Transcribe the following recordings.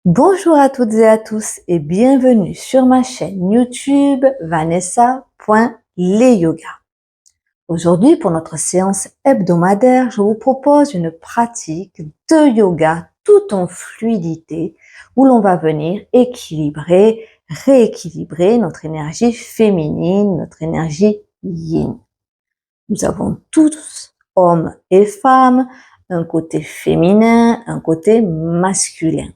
Bonjour à toutes et à tous et bienvenue sur ma chaîne YouTube vanessa.leyoga. Aujourd'hui, pour notre séance hebdomadaire, je vous propose une pratique de yoga tout en fluidité où l'on va venir équilibrer, rééquilibrer notre énergie féminine, notre énergie yin. Nous avons tous, hommes et femmes, un côté féminin, un côté masculin.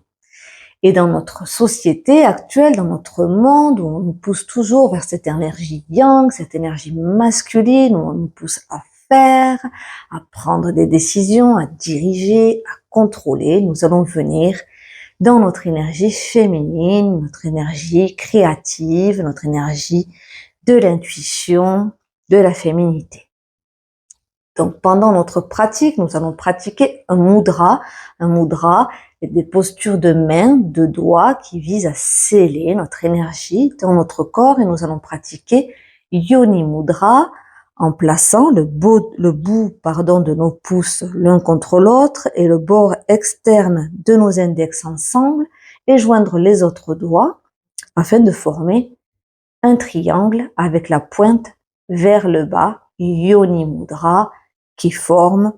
Et dans notre société actuelle, dans notre monde, où on nous pousse toujours vers cette énergie yang, cette énergie masculine, où on nous pousse à faire, à prendre des décisions, à diriger, à contrôler, nous allons venir dans notre énergie féminine, notre énergie créative, notre énergie de l'intuition, de la féminité. Donc, pendant notre pratique, nous allons pratiquer un mudra. Un mudra est des postures de mains, de doigts qui visent à sceller notre énergie dans notre corps et nous allons pratiquer Yoni Mudra en plaçant le bout de nos pouces l'un contre l'autre et le bord externe de nos index ensemble et joindre les autres doigts afin de former un triangle avec la pointe vers le bas, Yoni Mudra, qui forme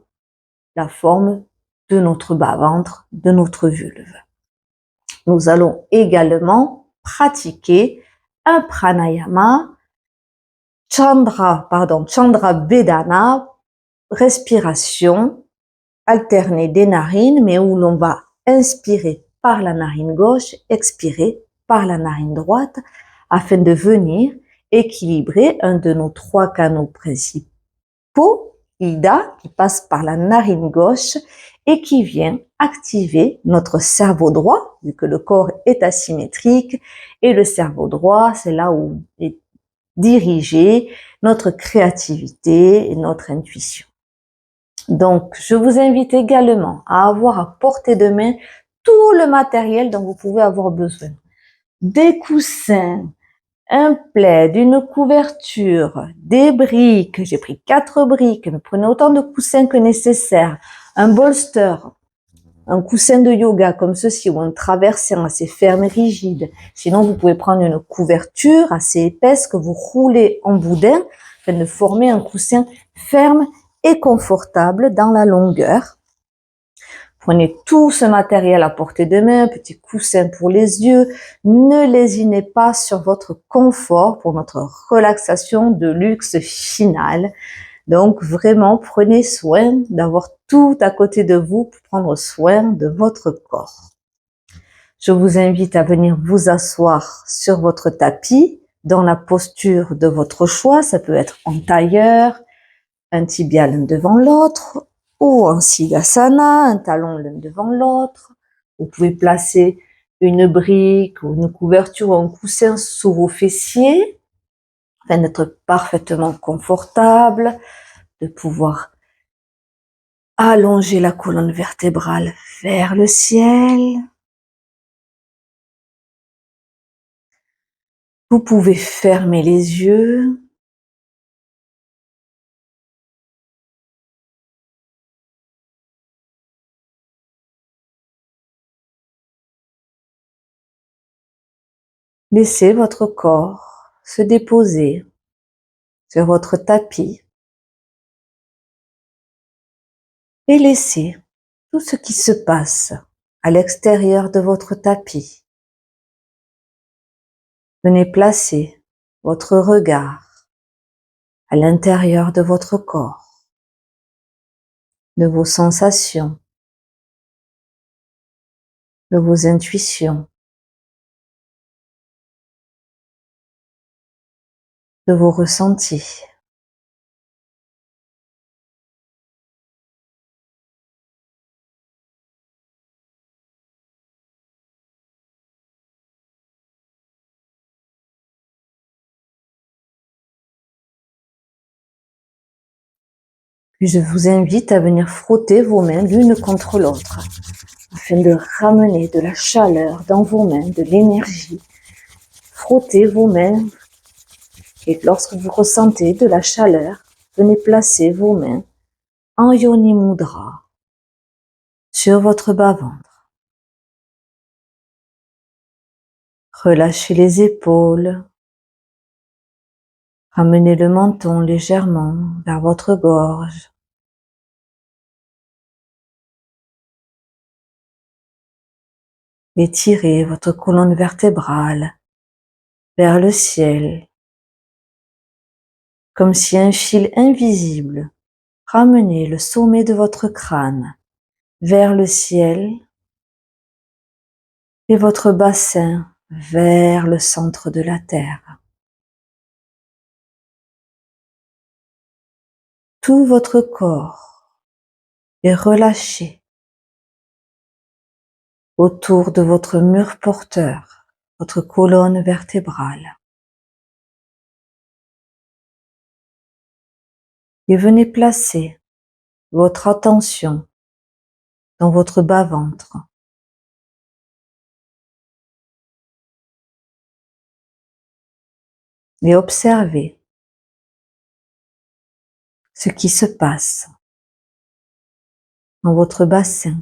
la forme de notre bas-ventre, de notre vulve. Nous allons également pratiquer un pranayama, Chandra Bedana, respiration alternée des narines, mais où l'on va inspirer par la narine gauche, expirer par la narine droite, afin de venir équilibrer un de nos trois canaux principaux, Ida, qui passe par la narine gauche et qui vient activer notre cerveau droit, vu que le corps est asymétrique, et le cerveau droit, c'est là où est dirigée notre créativité et notre intuition. Donc, je vous invite également à avoir à portée de main tout le matériel dont vous pouvez avoir besoin. Des coussins, un plaid, une couverture, des briques. J'ai pris 4 briques, mais prenez autant de coussins que nécessaire. Un bolster, un coussin de yoga comme ceci, ou un traversin assez ferme et rigide. Sinon, vous pouvez prendre une couverture assez épaisse que vous roulez en boudin afin de former un coussin ferme et confortable dans la longueur. Prenez tout ce matériel à portée de main, petit coussin pour les yeux. Ne lésinez pas sur votre confort pour notre relaxation de luxe finale. Donc vraiment, prenez soin d'avoir tout à côté de vous pour prendre soin de votre corps. Je vous invite à venir vous asseoir sur votre tapis dans la posture de votre choix. Ça peut être en tailleur, un tibia l'un devant l'autre, ou en Siddhasana, un talon l'un devant l'autre. Vous pouvez placer une brique ou une couverture ou un coussin sous vos fessiers, afin d'être parfaitement confortable, de pouvoir allonger la colonne vertébrale vers le ciel. Vous pouvez fermer les yeux. Laissez votre corps se déposer sur votre tapis et laissez tout ce qui se passe à l'extérieur de votre tapis. Venez placer votre regard à l'intérieur de votre corps, de vos sensations, de vos intuitions, de vos ressentis. Puis je vous invite à venir frotter vos mains l'une contre l'autre afin de ramener de la chaleur dans vos mains, de l'énergie. Frottez vos mains et lorsque vous ressentez de la chaleur, venez placer vos mains en Yoni Mudra sur votre bas-ventre. Relâchez les épaules. Ramenez le menton légèrement vers votre gorge. Étirez votre colonne vertébrale vers le ciel, comme si un fil invisible ramenait le sommet de votre crâne vers le ciel et votre bassin vers le centre de la terre. Tout votre corps est relâché autour de votre mur porteur, votre colonne vertébrale. Et venez placer votre attention dans votre bas-ventre. Et observez ce qui se passe dans votre bassin.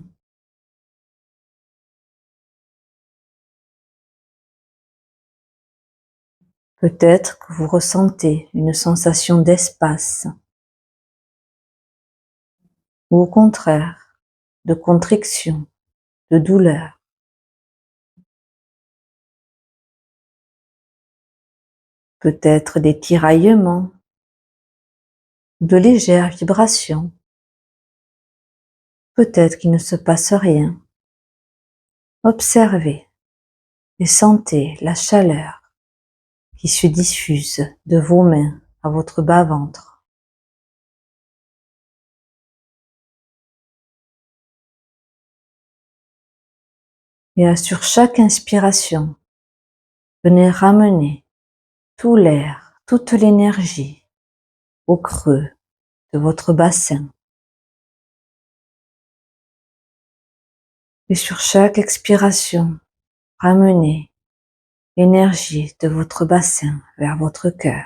Peut-être que vous ressentez une sensation d'espace ou au contraire de constriction, de douleur. Peut-être des tiraillements, de légères vibrations. Peut-être qu'il ne se passe rien. Observez et sentez la chaleur qui se diffuse de vos mains à votre bas-ventre. Et sur chaque inspiration, venez ramener tout l'air, toute l'énergie au creux de votre bassin. Et sur chaque expiration, ramenez l'énergie de votre bassin vers votre cœur.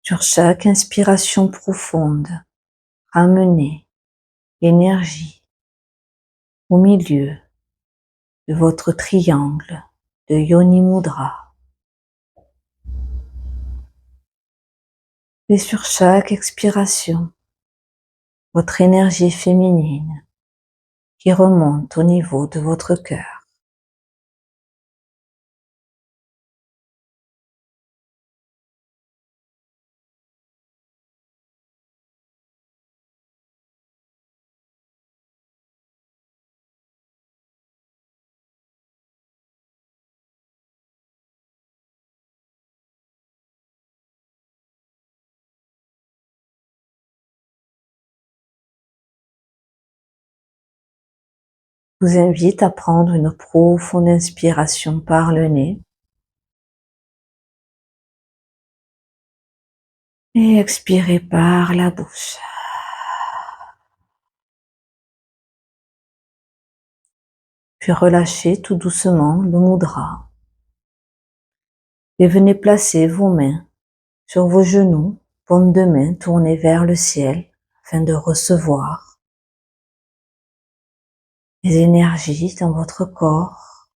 Sur chaque inspiration profonde, ramenez l'énergie au milieu de votre triangle de Yoni Mudra. Et sur chaque expiration, votre énergie féminine qui remonte au niveau de votre cœur. Je vous invite à prendre une profonde inspiration par le nez et expirez par la bouche. Puis relâchez tout doucement le mudra et venez placer vos mains sur vos genoux, paume de main tournée vers le ciel afin de recevoir les énergies dans votre corps.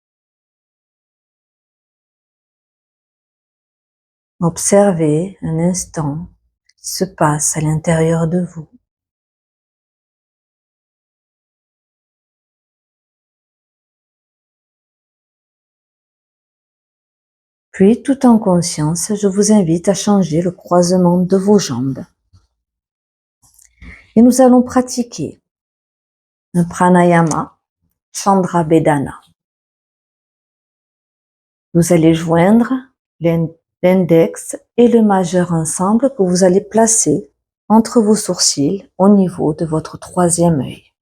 Observez un instant ce qui se passe à l'intérieur de vous. Puis, tout en conscience, je vous invite à changer le croisement de vos jambes. Et nous allons pratiquer un pranayama Chandra Bedana. Vous allez joindre l'index et le majeur ensemble que vous allez placer entre vos sourcils au niveau de votre troisième œil.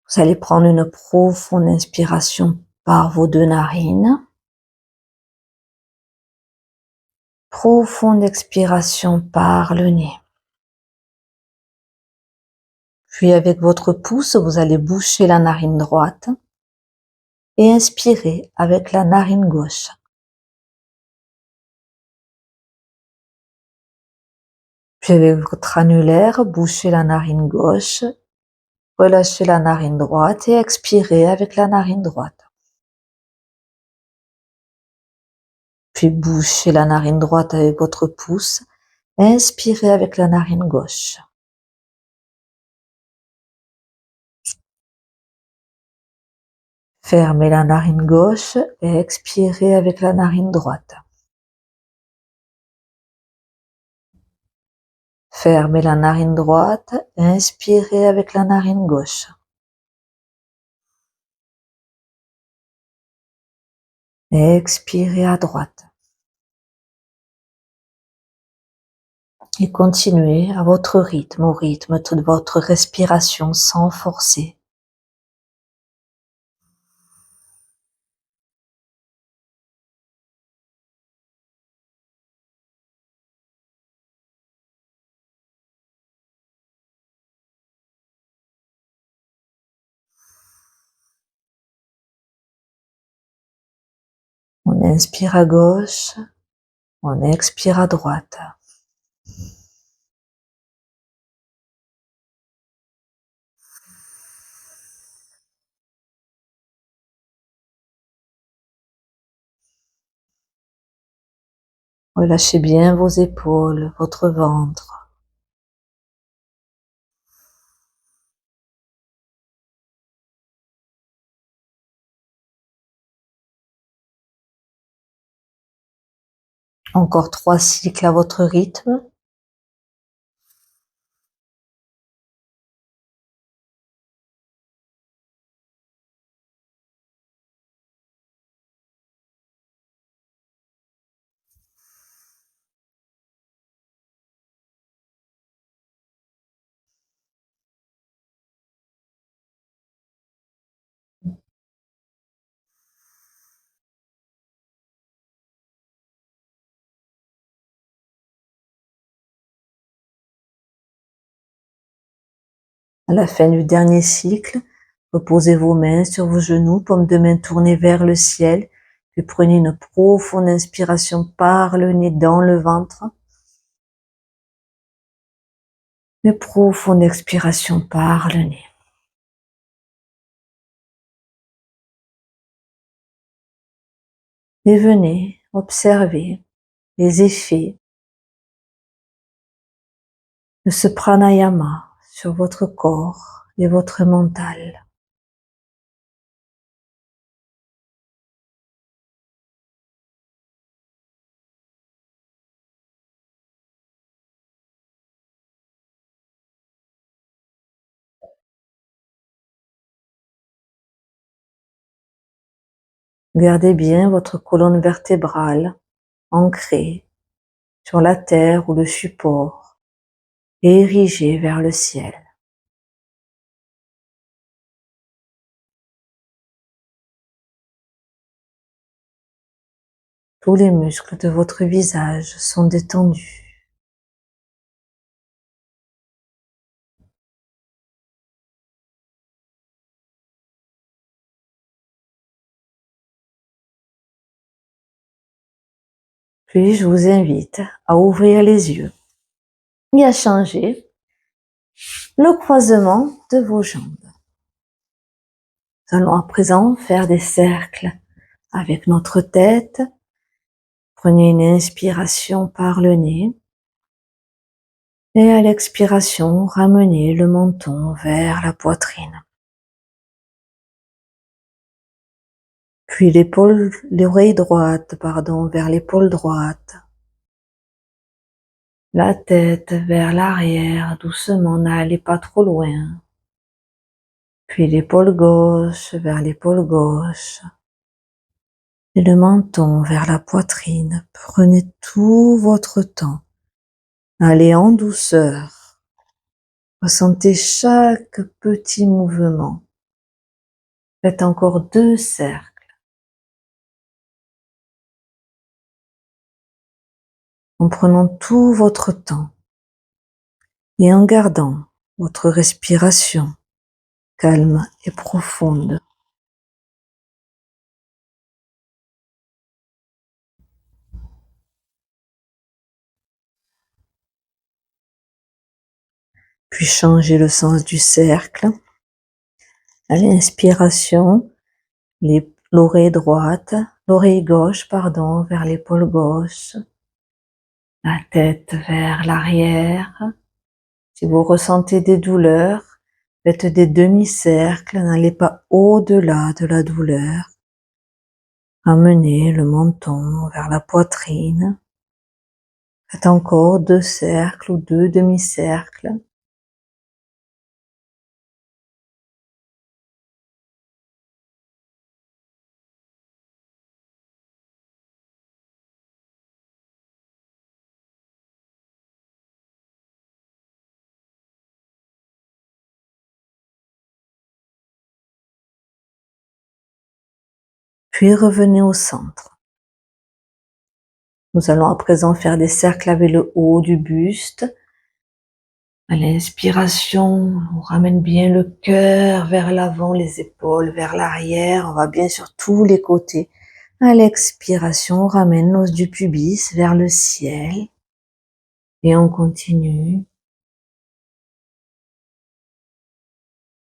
Vous allez prendre une profonde inspiration par vos deux narines. Profonde expiration par le nez. Puis avec votre pouce, vous allez boucher la narine droite et inspirer avec la narine gauche. Puis avec votre annulaire, bouchez la narine gauche, relâchez la narine droite et expirez avec la narine droite. Puis bouchez la narine droite avec votre pouce, inspirez avec la narine gauche. Fermez la narine gauche et expirez avec la narine droite. Fermez la narine droite, inspirez avec la narine gauche. Expirez à droite. Et continuez à votre rythme, au rythme de votre respiration sans forcer. On inspire à gauche, on expire à droite. Relâchez bien vos épaules, votre ventre. Encore 3 cycles à votre rythme. À la fin du dernier cycle, reposez vos mains sur vos genoux, paumes de main tournées vers le ciel, puis prenez une profonde inspiration par le nez dans le ventre. Une profonde expiration par le nez. Et venez observer les effets de ce pranayama sur votre corps et votre mental. Gardez bien votre colonne vertébrale ancrée sur la terre ou le support et érigée vers le ciel. Tous les muscles de votre visage sont détendus. Puis je vous invite à ouvrir les yeux et à changer le croisement de vos jambes. Nous allons à présent faire des cercles avec notre tête. Prenez une inspiration par le nez et à l'expiration, ramenez le menton vers la poitrine. Puis l'oreille droite, vers l'épaule droite. La tête vers l'arrière, doucement, n'allez pas trop loin. Puis l'épaule gauche vers l'épaule gauche. Et le menton vers la poitrine. Prenez tout votre temps. Allez en douceur. Ressentez chaque petit mouvement. Faites encore 2 cercles. En prenant tout votre temps et en gardant votre respiration calme et profonde. Puis changez le sens du cercle. À l'inspiration, l'oreille gauche, vers l'épaule gauche. La tête vers l'arrière. Si vous ressentez des douleurs, faites des demi-cercles, n'allez pas au-delà de la douleur. Amenez le menton vers la poitrine. Faites encore 2 cercles ou 2 demi-cercles. Puis revenez au centre. Nous allons à présent faire des cercles avec le haut du buste. À l'inspiration, on ramène bien le cœur vers l'avant, les épaules vers l'arrière. On va bien sur tous les côtés. À l'expiration, on ramène l'os du pubis vers le ciel. Et on continue.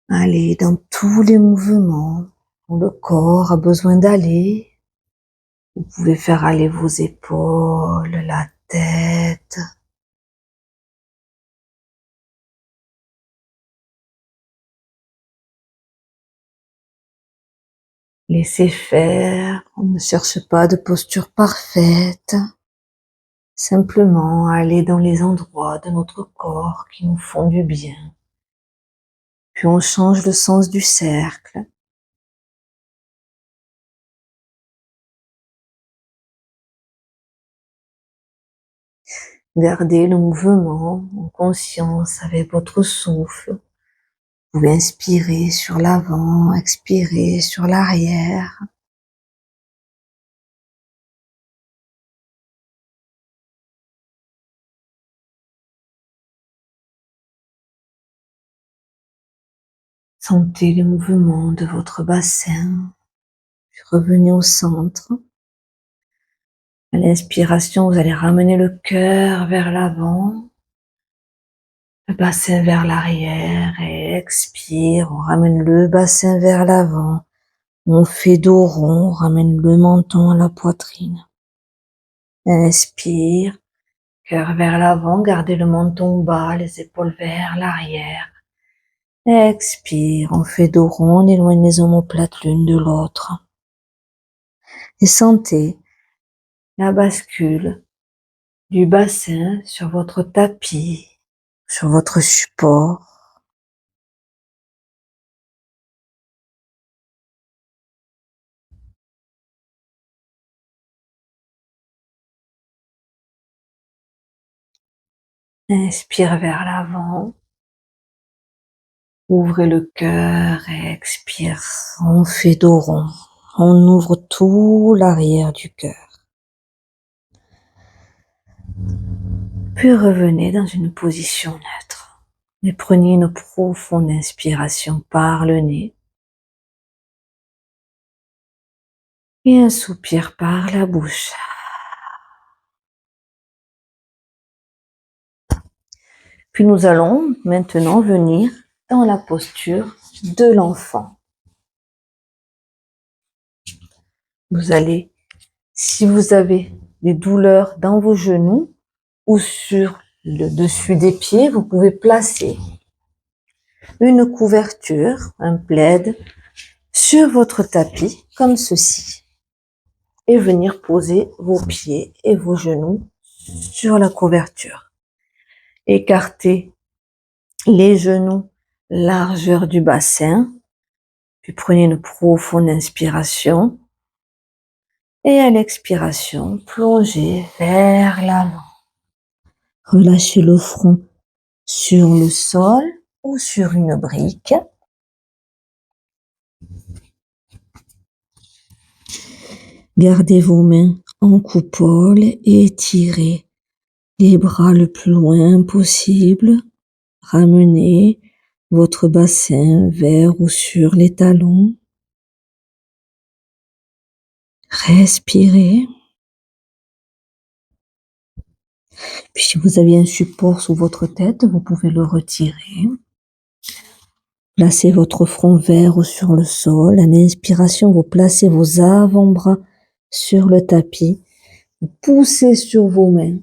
Allez dans tous les mouvements où le corps a besoin d'aller. Vous pouvez faire aller vos épaules, la tête. Laissez faire, on ne cherche pas de posture parfaite. Simplement aller dans les endroits de notre corps qui nous font du bien. Puis on change le sens du cercle. Gardez le mouvement en conscience avec votre souffle. Vous pouvez inspirer sur l'avant, expirer sur l'arrière. Sentez les mouvements de votre bassin. Puis revenez au centre. À l'inspiration, vous allez ramener le cœur vers l'avant, le bassin vers l'arrière et expire. On ramène le bassin vers l'avant. On fait dos rond, on ramène le menton à la poitrine. Inspire, cœur vers l'avant, gardez le menton bas, les épaules vers l'arrière. Expire, on fait dos rond, on éloigne les omoplates l'une de l'autre. Et sentez la bascule du bassin sur votre tapis, sur votre support. Inspire vers l'avant. Ouvrez le cœur et expire. On fait dos rond. On ouvre tout l'arrière du cœur. Puis revenez dans une position neutre. Et prenez une profonde inspiration par le nez. Et un soupir par la bouche. Puis nous allons maintenant venir dans la posture de l'enfant. Vous allez, si vous avez des douleurs dans vos genoux ou sur le dessus des pieds, vous pouvez placer une couverture, un plaid, sur votre tapis, comme ceci, et venir poser vos pieds et vos genoux sur la couverture. Écartez les genoux, largeur du bassin, puis prenez une profonde inspiration, et à l'expiration, plongez vers l'avant. Relâchez le front sur le sol ou sur une brique. Gardez vos mains en coupole et étirez les bras le plus loin possible. Ramenez votre bassin vers ou sur les talons. Respirez. Puis si vous avez un support sous votre tête, vous pouvez le retirer. Placez votre front vers ou sur le sol. À l'inspiration, vous placez vos avant-bras sur le tapis. Vous poussez sur vos mains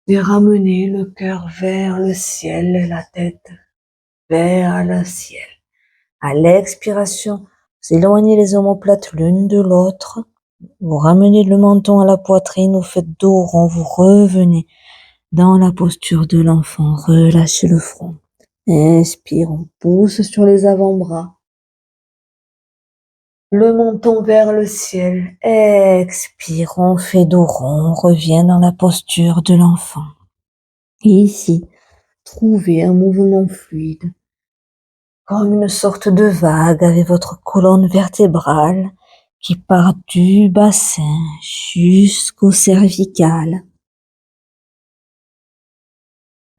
et ramenez le cœur vers le ciel, la tête vers le ciel. À l'expiration, vous éloignez les omoplates l'une de l'autre. Vous ramenez le menton à la poitrine, vous faites dos rond, vous revenez dans la posture de l'enfant. Relâchez le front. Inspire, on pousse sur les avant-bras. Le menton vers le ciel. Expire, on fait dos rond, on revient dans la posture de l'enfant. Et ici, trouvez un mouvement fluide, comme une sorte de vague avec votre colonne vertébrale qui part du bassin jusqu'au cervical.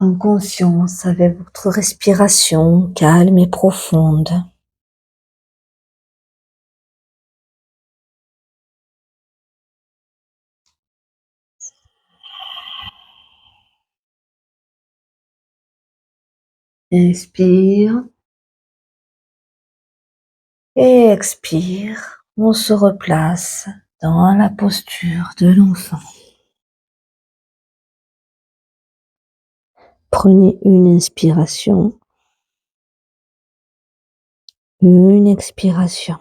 En conscience avec votre respiration calme et profonde. Inspire et expire. On se replace dans la posture de l'enfant. Prenez une inspiration, une expiration.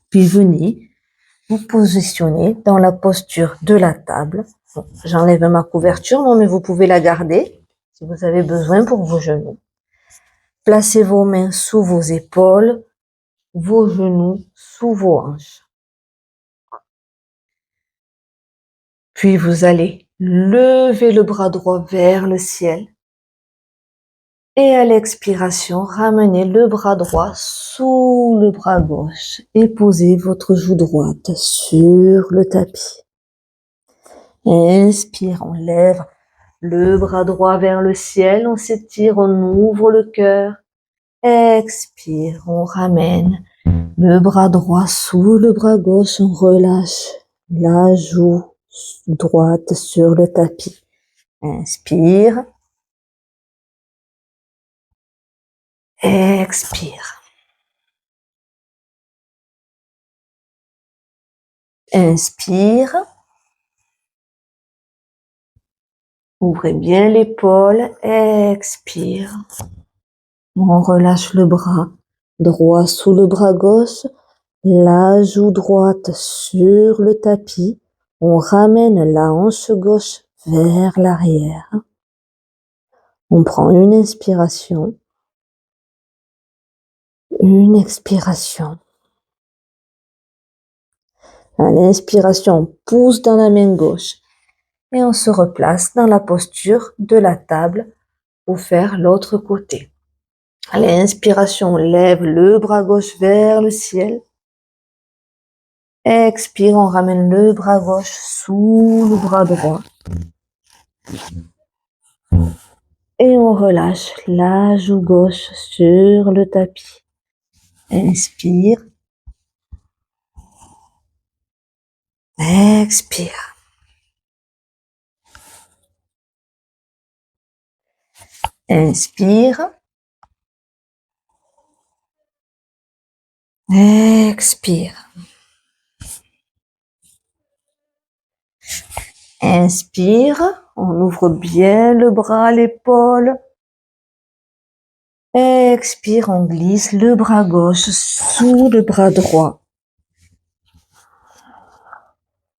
Puis venez vous positionner dans la posture de la table. Bon, j'enlève ma couverture, non, mais vous pouvez la garder si vous avez besoin pour vos genoux. Placez vos mains sous vos épaules, vos genoux sous vos hanches. Puis vous allez lever le bras droit vers le ciel. Et à l'expiration, ramenez le bras droit sous le bras gauche et posez votre joue droite sur le tapis. Inspire, on lève le bras droit vers le ciel, on s'étire, on ouvre le cœur. Expire, on ramène le bras droit sous le bras gauche, on relâche la joue droite sur le tapis. Inspire. Expire. Inspire. Ouvrez bien l'épaule. Expire. On relâche le bras droit sous le bras gauche. La joue droite sur le tapis. On ramène la hanche gauche vers l'arrière. On prend une inspiration. Une expiration. À l'inspiration, on pousse dans la main gauche et on se replace dans la posture de la table pour faire l'autre côté. À l'inspiration, on lève le bras gauche vers le ciel. Expire, on ramène le bras gauche sous le bras droit. Et on relâche la joue gauche sur le tapis. Inspire. Expire. Inspire. Expire. Inspire. On ouvre bien le bras, l'épaule. Expire, on glisse le bras gauche sous le bras droit.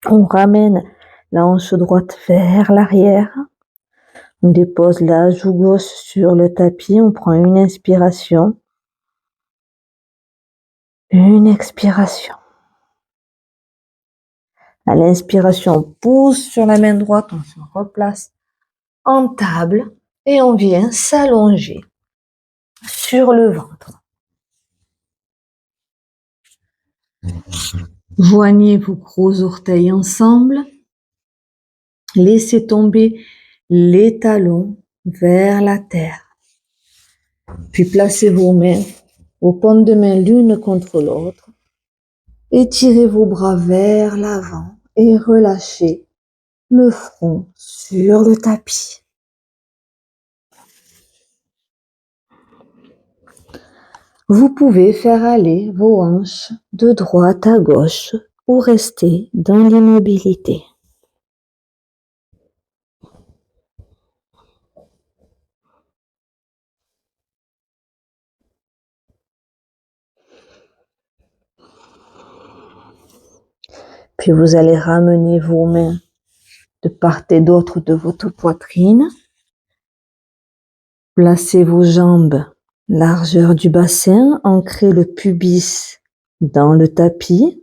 On ramène la hanche droite vers l'arrière. On dépose la joue gauche sur le tapis. On prend une inspiration. Une expiration. À l'inspiration, on pousse sur la main droite. On se replace en table et on vient s'allonger sur le ventre. Joignez vos gros orteils ensemble. Laissez tomber les talons vers la terre. Puis placez vos mains, vos paumes de main l'une contre l'autre. Étirez vos bras vers l'avant. et relâchez le front sur le tapis. Vous pouvez faire aller vos hanches de droite à gauche ou rester dans l'immobilité. Puis vous allez ramener vos mains de part et d'autre de votre poitrine. Placez vos jambes largeur du bassin, ancrez le pubis dans le tapis.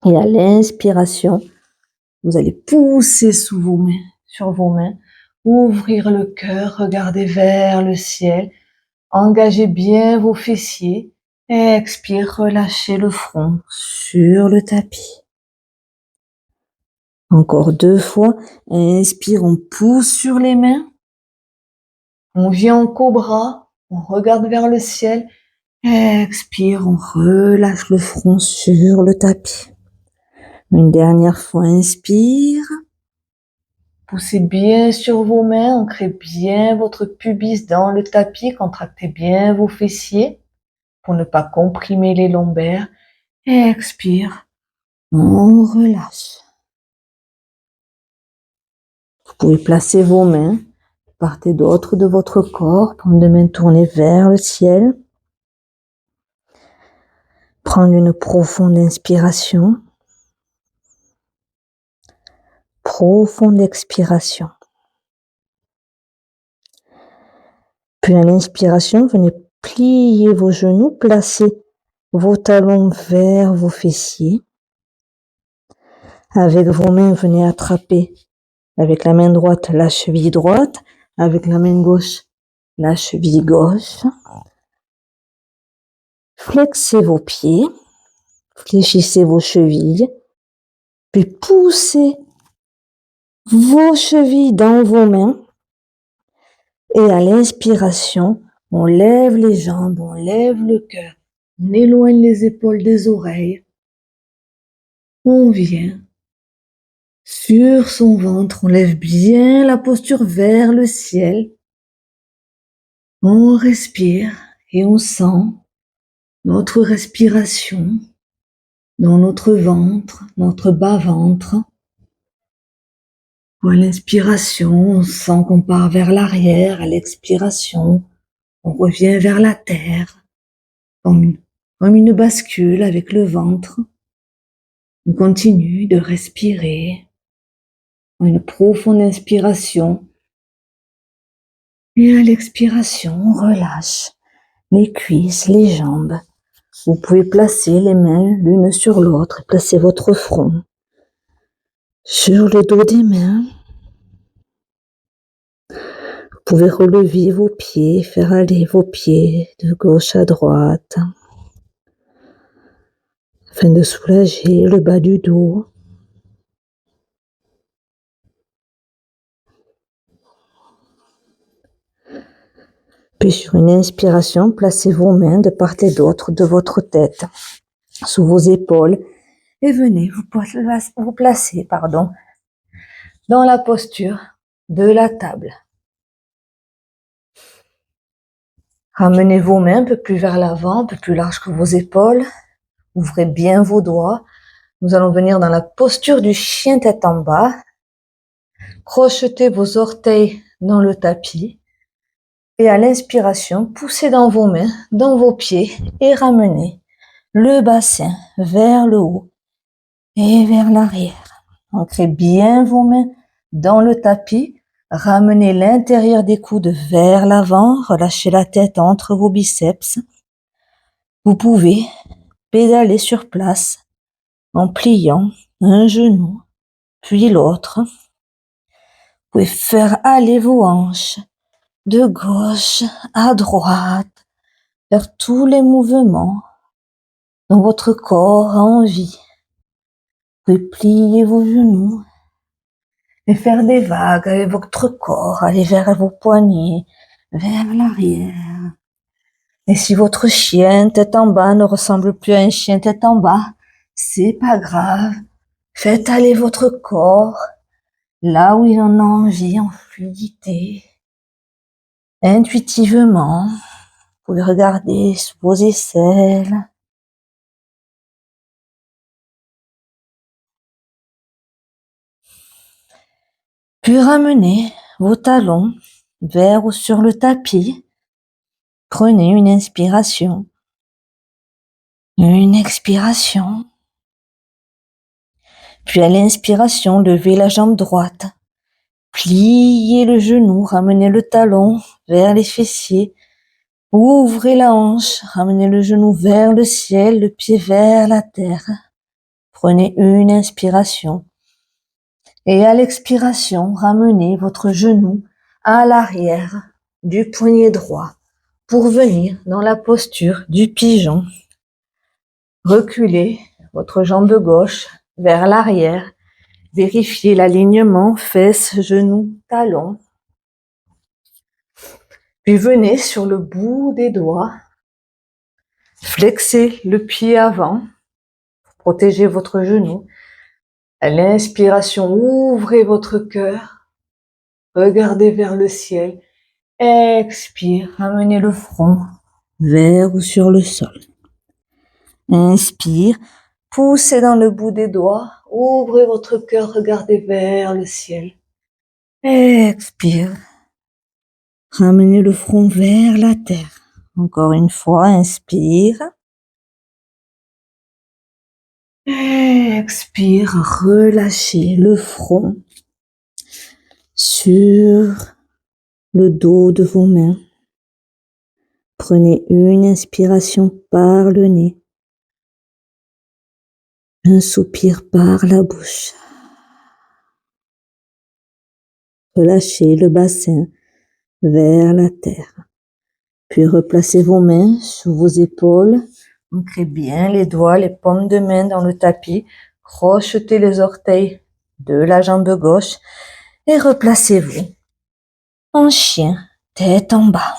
Et à l'inspiration, vous allez pousser sur vos mains, ouvrir le cœur, regarder vers le ciel, engagez bien vos fessiers. Expire, relâchez le front sur le tapis. Encore 2 fois, inspire, on pousse sur les mains. On vient en cobra, on regarde vers le ciel. Expire, on relâche le front sur le tapis. Une dernière fois, inspire. Poussez bien sur vos mains, ancrez bien votre pubis dans le tapis, contractez bien vos fessiers pour ne pas comprimer les lombaires. Expire, on relâche. Vous pouvez placer vos mains de part et d'autre de votre corps, prendre les mains tournées vers le ciel. Prendre une profonde inspiration. Profonde expiration. Puis à l'inspiration, venez plier vos genoux, placez vos talons vers vos fessiers. Avec vos mains, venez attraper avec la main droite la cheville droite, avec la main gauche la cheville gauche. Flexez vos pieds, fléchissez vos chevilles, puis poussez vos chevilles dans vos mains. Et à l'inspiration, on lève les jambes, on lève le cœur, on éloigne les épaules des oreilles. On vient sur son ventre, on lève bien la posture vers le ciel. On respire et on sent notre respiration dans notre ventre, notre bas-ventre. À l'inspiration, on sent qu'on part vers l'arrière. À l'expiration, on revient vers la terre, comme une bascule avec le ventre. On continue de respirer. Une profonde inspiration. Et à l'expiration, on relâche les cuisses, les jambes. Vous pouvez placer les mains l'une sur l'autre et placer votre front sur le dos des mains. Vous pouvez relever vos pieds, faire aller vos pieds de gauche à droite afin de soulager le bas du dos. Puis sur une inspiration, placez vos mains de part et d'autre de votre tête, sous vos épaules, et venez vous placer dans la posture de la table. Ramenez vos mains un peu plus vers l'avant, un peu plus large que vos épaules. Ouvrez bien vos doigts. Nous allons venir dans la posture du chien tête en bas. Crochetez vos orteils dans le tapis. Et à l'inspiration, poussez dans vos mains, dans vos pieds et ramenez le bassin vers le haut et vers l'arrière. Ancrez bien vos mains dans le tapis. Ramenez l'intérieur des coudes vers l'avant. Relâchez la tête entre vos biceps. Vous pouvez pédaler sur place en pliant un genou puis l'autre. Vous pouvez faire aller vos hanches de gauche à droite, faire tous les mouvements dont votre corps a envie. Vous pouvez plier vos genoux et faire des vagues avec votre corps, aller vers vos poignets, vers l'arrière. Et si votre chien tête en bas ne ressemble plus à un chien tête en bas, c'est pas grave. Faites aller votre corps là où il en a envie, en fluidité. Intuitivement, vous pouvez regarder sous vos aisselles. Puis ramenez vos talons vers ou sur le tapis. Prenez une inspiration, une expiration. Puis à l'inspiration, levez la jambe droite. Pliez le genou, ramenez le talon vers les fessiers. Ouvrez la hanche, ramenez le genou vers le ciel, le pied vers la terre. Prenez une inspiration. Et à l'expiration, ramenez votre genou à l'arrière du poignet droit pour venir dans la posture du pigeon. Reculez votre jambe gauche vers l'arrière. Vérifiez l'alignement fesses, genoux, talons. Puis venez sur le bout des doigts. Flexez le pied avant. Protégez votre genou. À l'inspiration, ouvrez votre cœur. Regardez vers le ciel. Expire, ramenez le front vers ou sur le sol. Inspire, poussez dans le bout des doigts. Ouvrez votre cœur, regardez vers le ciel. Expire. Ramenez le front vers la terre. Encore une fois, inspire. Expire, relâchez le front sur le dos de vos mains. Prenez une inspiration par le nez. Un soupir par la bouche. Relâchez le bassin vers la terre. Puis replacez vos mains sous vos épaules. Ancrez bien les doigts, les paumes de main dans le tapis. Crochetez les orteils de la jambe gauche et replacez-vous en chien, tête en bas.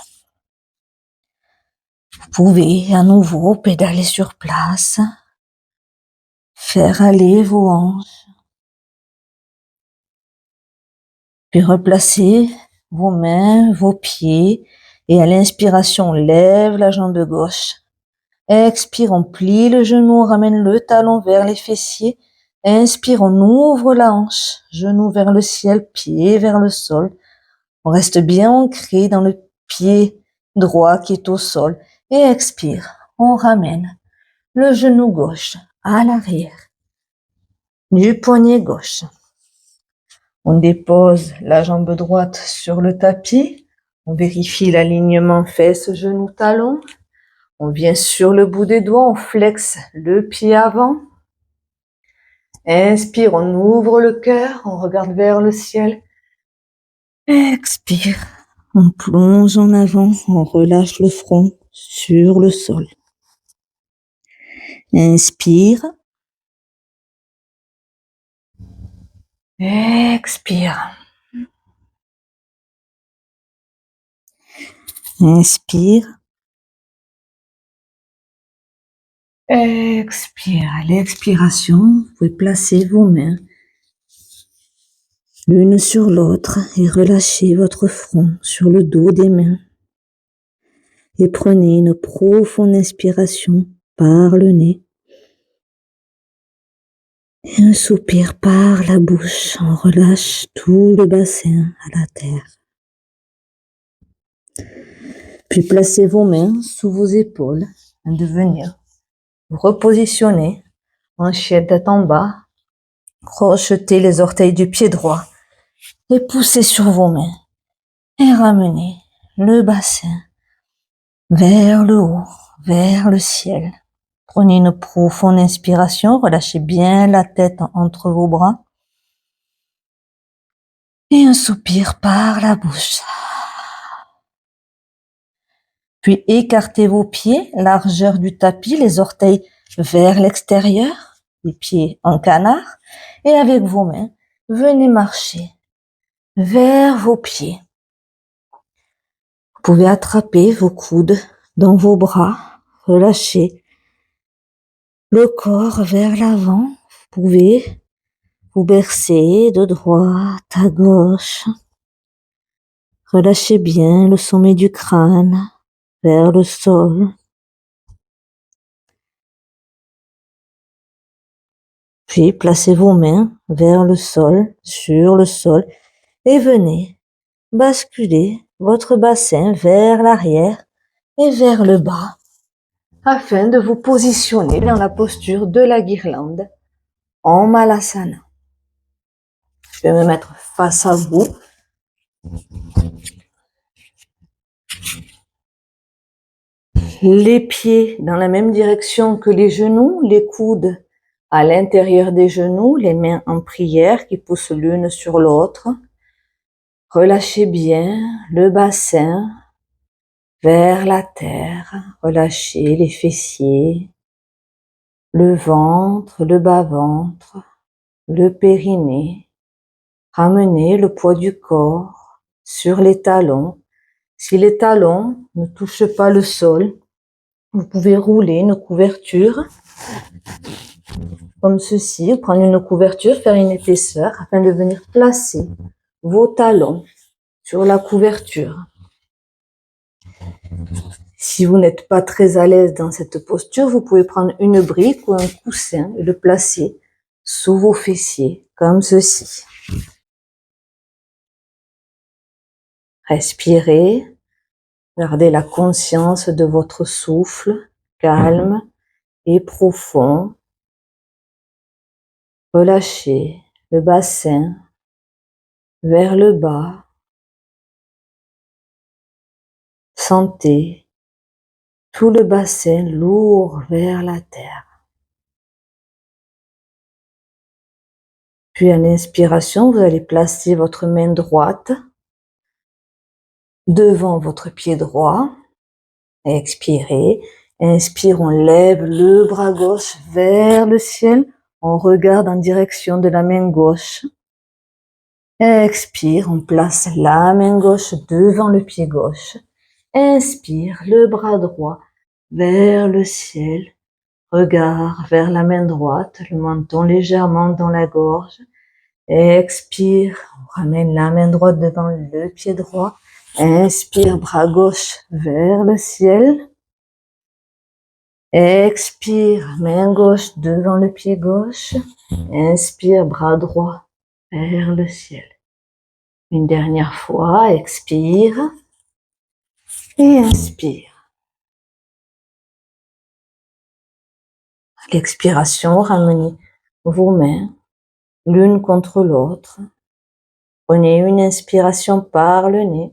Vous pouvez à nouveau pédaler sur place, faire aller vos hanches, puis replacez vos mains, vos pieds et à l'inspiration, on lève la jambe gauche. Expire, on plie le genou, on ramène le talon vers les fessiers. Inspire, on ouvre la hanche, genou vers le ciel, pied vers le sol. On reste bien ancré dans le pied droit qui est au sol. Et expire, on ramène le genou gauche à l'arrière du poignet gauche. On dépose la jambe droite sur le tapis. On vérifie l'alignement fesses, genoux, talons. On vient sur le bout des doigts, on flexe le pied avant. Inspire, on ouvre le cœur, on regarde vers le ciel. Expire, on plonge en avant, on relâche le front sur le sol. Inspire. Expire. Inspire. Expire. À l'expiration, vous pouvez placer vos mains l'une sur l'autre et relâchez votre front sur le dos des mains. Et prenez une profonde inspiration par le nez. Et un soupir par la bouche. On relâche tout le bassin à la terre. Puis placez vos mains sous vos épaules afin de venir vous repositionner en chien tête en bas. Crochetez les orteils du pied droit et poussez sur vos mains et ramenez le bassin vers le haut, vers le ciel. Prenez une profonde inspiration, relâchez bien la tête entre vos bras et un soupir par la bouche. Puis écartez vos pieds, largeur du tapis, les orteils vers l'extérieur, les pieds en canard et avec vos mains, venez marcher vers vos pieds. Vous pouvez attraper vos coudes dans vos bras, relâchez le corps vers l'avant. Vous pouvez Vous bercez de droite à gauche. Relâchez bien le sommet du crâne vers le sol. Puis placez vos mains vers le sol, sur le sol, et venez basculer votre bassin vers l'arrière et vers le bas afin de vous positionner dans la posture de la guirlande en Malasana. Je vais me mettre face à vous. Les pieds dans la même direction que les genoux, les coudes à l'intérieur des genoux, les mains en prière qui poussent l'une sur l'autre. Relâchez bien le bassin vers la terre. Relâchez les fessiers, le ventre, le bas-ventre, le périnée. Ramenez le poids du corps sur les talons. Si les talons ne touchent pas le sol, vous pouvez rouler une couverture comme ceci, prendre une couverture, faire une épaisseur afin de venir placer vos talons sur la couverture. Si vous n'êtes pas très à l'aise dans cette posture, vous pouvez prendre une brique ou un coussin et le placer sous vos fessiers, comme ceci. Respirez, gardez la conscience de votre souffle, calme et profond. Relâchez le bassin vers le bas. Sentez tout le bassin lourd vers la terre. Puis à l'inspiration, vous allez placer votre main droite devant votre pied droit. Expirez. Inspire, on lève le bras gauche vers le ciel. On regarde en direction de la main gauche. Expire, on place la main gauche devant le pied gauche. Inspire, le bras droit vers le ciel. Regard vers la main droite, le menton légèrement dans la gorge. Expire, on ramène la main droite devant le pied droit. Inspire, bras gauche vers le ciel. Expire, main gauche devant le pied gauche. Inspire, bras droit vers le ciel. Une dernière fois, expire et inspire. À l'expiration, ramenez vos mains l'une contre l'autre. Prenez une inspiration par le nez.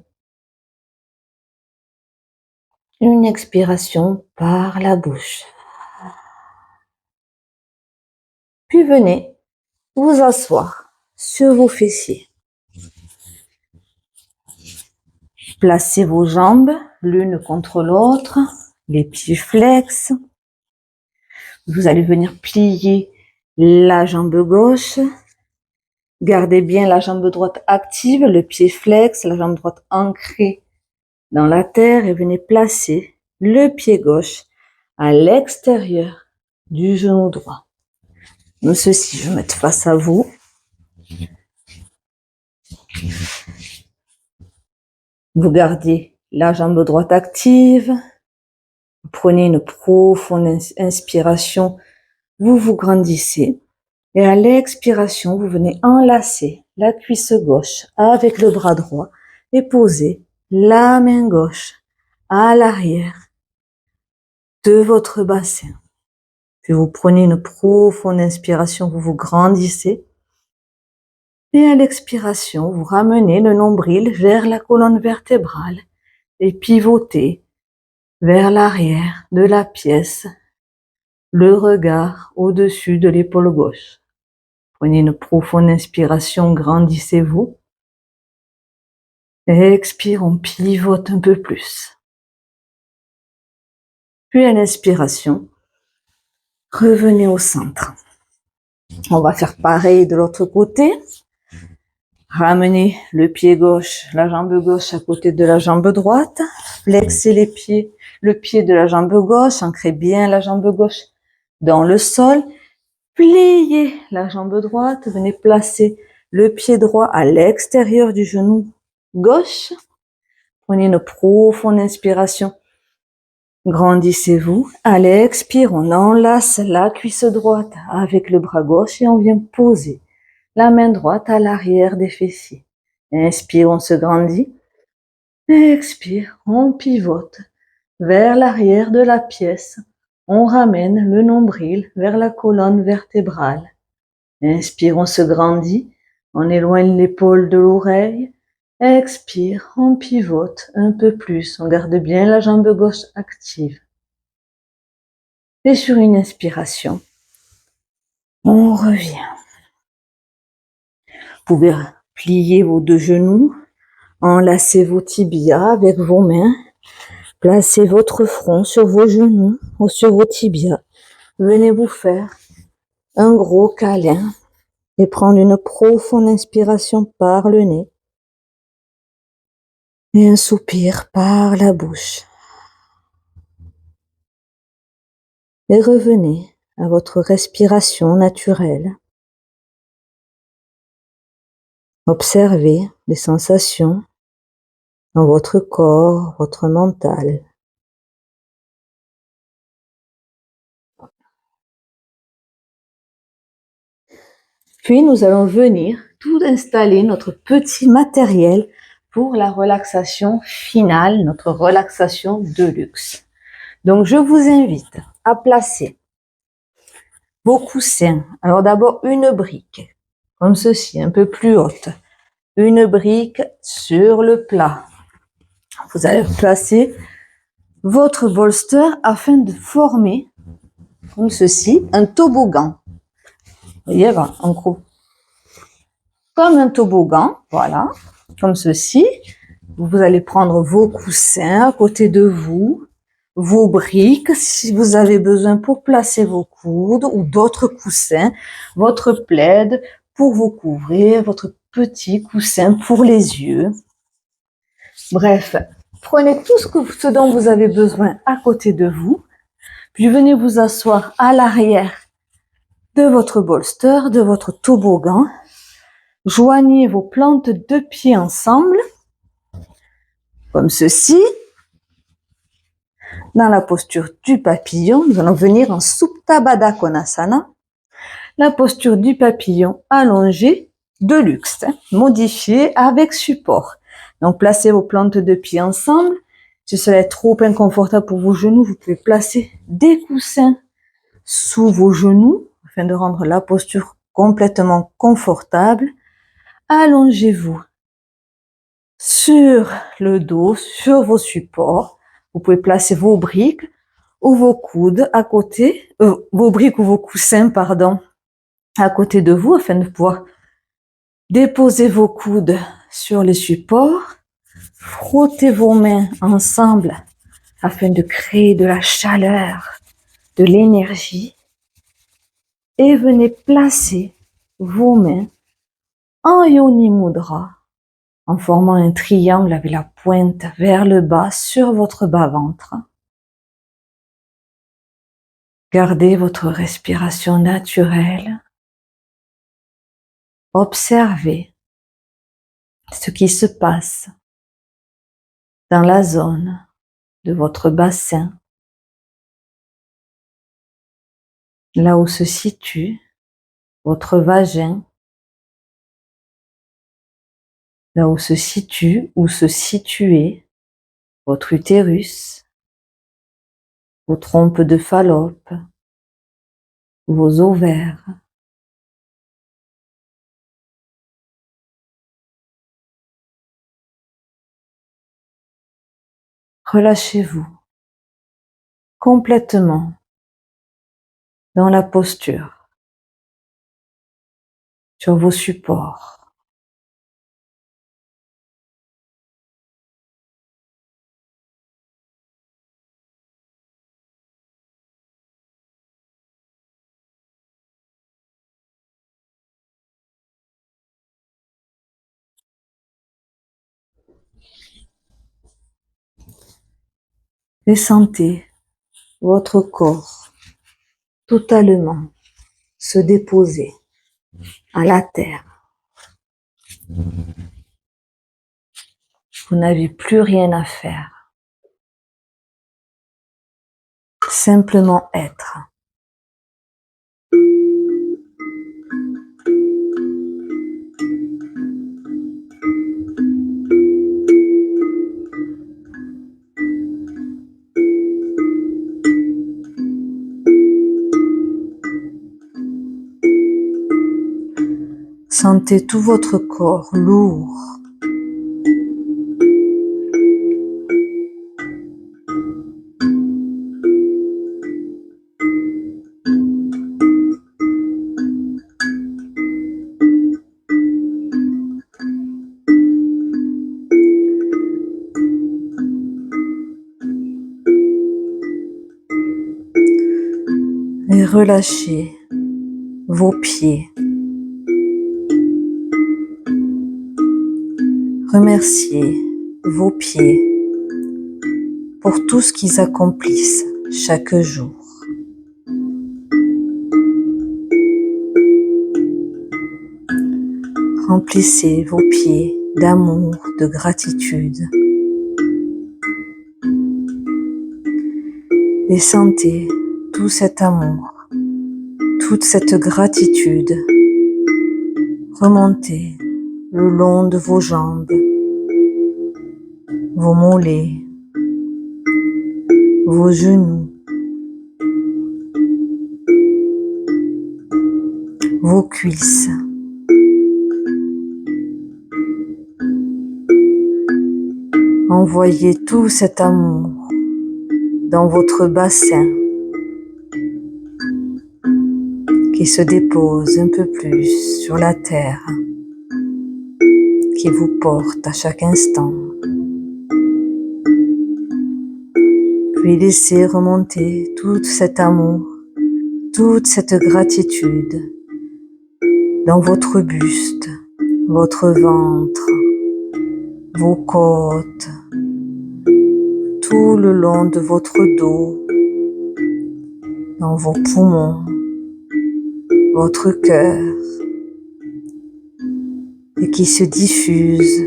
Une expiration par la bouche. Puis venez vous asseoir sur vos fessiers. Placez vos jambes l'une contre l'autre, les pieds flex. Vous allez venir plier la jambe gauche. Gardez bien la jambe droite active, le pied flex, la jambe droite ancrée dans la terre et venez placer le pied gauche à l'extérieur du genou droit. Comme ceci, je vais mettre face à vous. Vous gardez la jambe droite active. Vous prenez une profonde inspiration. Vous vous grandissez. Et à l'expiration, vous venez enlacer la cuisse gauche avec le bras droit et poser la main gauche à l'arrière de votre bassin. Puis vous prenez une profonde inspiration, vous vous grandissez. Et à l'expiration, vous ramenez le nombril vers la colonne vertébrale et pivotez vers l'arrière de la pièce, le regard au-dessus de l'épaule gauche. Prenez une profonde inspiration, grandissez-vous. Et expire, on pivote un peu plus. Puis à l'inspiration, revenez au centre. On va faire pareil de l'autre côté. Ramenez le pied gauche, la jambe gauche à côté de la jambe droite. Flexez les pieds, le pied de la jambe gauche, ancrez bien la jambe gauche dans le sol. pliez la jambe droite, venez placer le pied droit à l'extérieur du genou gauche. Prenez une profonde inspiration. Grandissez-vous. À l'expire, on enlace la cuisse droite avec le bras gauche et on vient poser la main droite à l'arrière des fessiers. Inspire, on se grandit. Expire, on pivote vers l'arrière de la pièce. On ramène le nombril vers la colonne vertébrale. Inspire, on se grandit. On éloigne l'épaule de l'oreille. Expire, on pivote un peu plus. On garde bien la jambe gauche active. Et sur une inspiration, on revient. Vous pouvez plier vos deux genoux, enlacer vos tibias avec vos mains, placez votre front sur vos genoux ou sur vos tibias. Venez vous faire un gros câlin et prendre une profonde inspiration par le nez et un soupir par la bouche. Et revenez à votre respiration naturelle. Observez les sensations dans votre corps, votre mental. Puis nous allons venir tout installer notre petit matériel pour la relaxation finale, notre relaxation de luxe. Donc je vous invite à placer vos coussins. Alors d'abord une brique, comme ceci, un peu plus haute. Une brique sur le plat. Vous allez placer votre bolster afin de former, comme ceci, un toboggan. Vous voyez, en gros, comme un toboggan, voilà, comme ceci. Vous allez prendre vos coussins à côté de vous, vos briques, si vous avez besoin pour placer vos coudes ou d'autres coussins, votre plaid pour vous couvrir, votre petit coussin pour les yeux. Bref, prenez tout ce dont vous avez besoin à côté de vous, puis venez vous asseoir à l'arrière de votre bolster, de votre toboggan. Joignez vos plantes de pied ensemble, comme ceci. Dans la posture du papillon, nous allons venir en Supta Baddha Konasana. La posture du papillon allongée de luxe, modifiée avec support. Donc, placez vos plantes de pied ensemble. Si cela est trop inconfortable pour vos genoux, vous pouvez placer des coussins sous vos genoux afin de rendre la posture complètement confortable. Allongez-vous sur le dos, sur vos supports. Vous pouvez placer vos briques ou vos coudes à côté, vos briques ou vos coussins, pardon, à côté de vous afin de pouvoir déposer vos coudes sur les supports. Frottez vos mains ensemble afin de créer de la chaleur, de l'énergie. Et venez placer vos mains en Yoni Mudra, en formant un triangle avec la pointe vers le bas sur votre bas-ventre. Gardez votre respiration naturelle. Observez ce qui se passe dans la zone de votre bassin, là où se situe votre vagin, là où se situe ou se situait votre utérus, vos trompes de Fallope, vos ovaires. Relâchez-vous complètement dans la posture, sur vos supports. Et sentez votre corps totalement se déposer à la terre. Vous n'avez plus rien à faire. Simplement être. Sentez tout votre corps lourd. Et relâchez vos pieds. Remerciez vos pieds pour tout ce qu'ils accomplissent chaque jour. Remplissez vos pieds d'amour, de gratitude. Et sentez tout cet amour, toute cette gratitude remonter le long de vos jambes, vos mollets, vos genoux, vos cuisses. Envoyez tout cet amour dans votre bassin qui se dépose un peu plus sur la terre, qui vous porte à chaque instant. Puis laissez remonter tout cet amour, toute cette gratitude dans votre buste, votre ventre, vos côtes, tout le long de votre dos, dans vos poumons, votre cœur, et qui se diffuse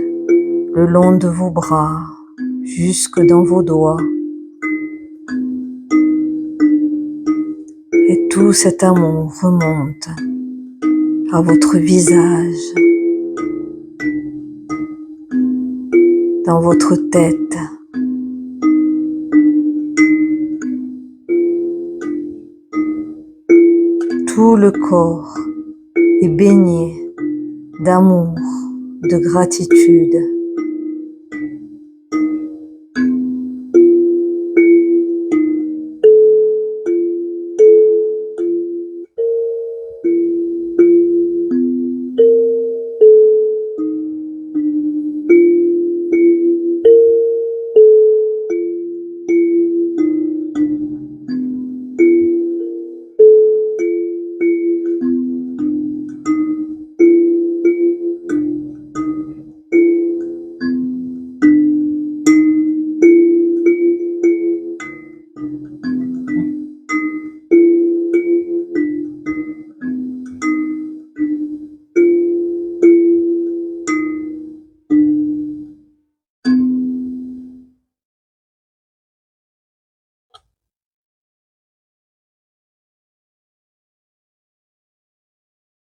le long de vos bras, jusque dans vos doigts. Et tout cet amour remonte à votre visage, dans votre tête. Tout le corps est baigné d'amour, de gratitude.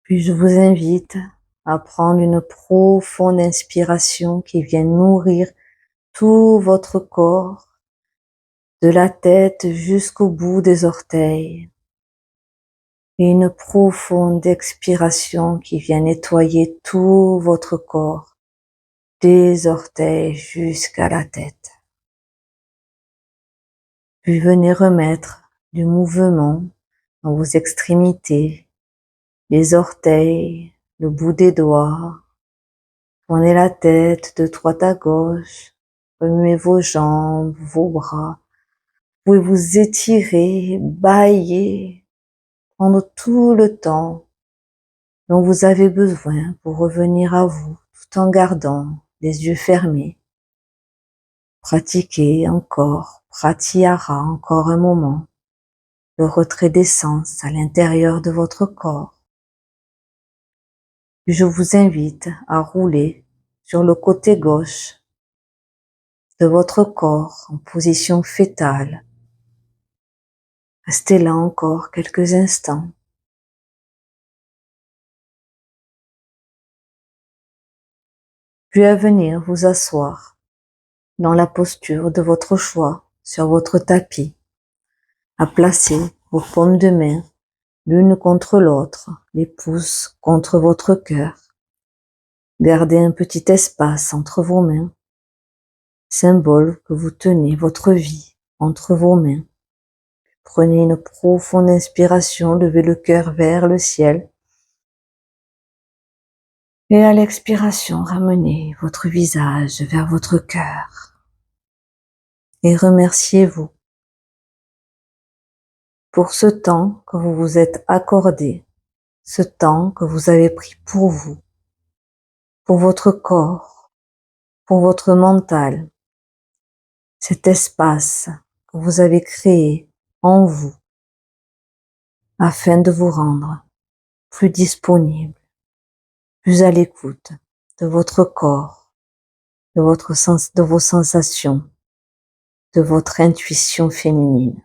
Puis je vous invite à prendre une profonde inspiration qui vient nourrir tout votre corps, de la tête jusqu'au bout des orteils. Et une profonde expiration qui vient nettoyer tout votre corps, des orteils jusqu'à la tête. Puis venez remettre du mouvement dans vos extrémités, les orteils, le bout des doigts. Tournez la tête de droite à gauche, remuez vos jambes, vos bras. Vous pouvez vous étirer, bâiller, prendre tout le temps dont vous avez besoin pour revenir à vous, tout en gardant les yeux fermés. Pratiquez encore, pratyahara encore un moment. le retrait des sens à l'intérieur de votre corps. Je vous invite à rouler sur le côté gauche de votre corps en position fœtale. Restez là encore quelques instants. Puis à venir vous asseoir dans la posture de votre choix sur votre tapis, à placer vos paumes de main l'une contre l'autre, les pouces contre votre cœur. Gardez un petit espace entre vos mains, symbole que vous tenez votre vie entre vos mains. Prenez une profonde inspiration, levez le cœur vers le ciel. Et à l'expiration, ramenez votre visage vers votre cœur. Et remerciez-vous pour ce temps que vous vous êtes accordé, ce temps que vous avez pris pour vous, pour votre corps, pour votre mental, cet espace que vous avez créé en vous afin de vous rendre plus disponible, plus à l'écoute de votre corps, de vos sensations, de votre intuition féminine.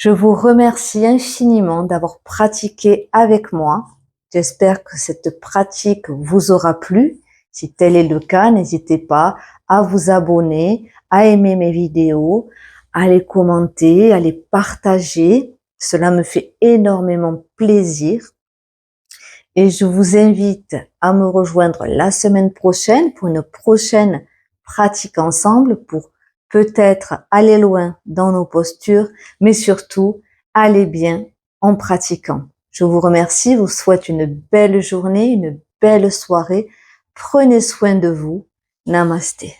Je vous remercie infiniment d'avoir pratiqué avec moi. J'espère que cette pratique vous aura plu. Si tel est le cas, n'hésitez pas à vous abonner, à aimer mes vidéos, à les commenter, à les partager. Cela me fait énormément plaisir. Et je vous invite à me rejoindre la semaine prochaine pour une prochaine pratique ensemble pour peut-être aller loin dans nos postures, mais surtout aller bien en pratiquant. Je vous remercie, vous souhaite une belle journée, une belle soirée. Prenez soin de vous. Namasté.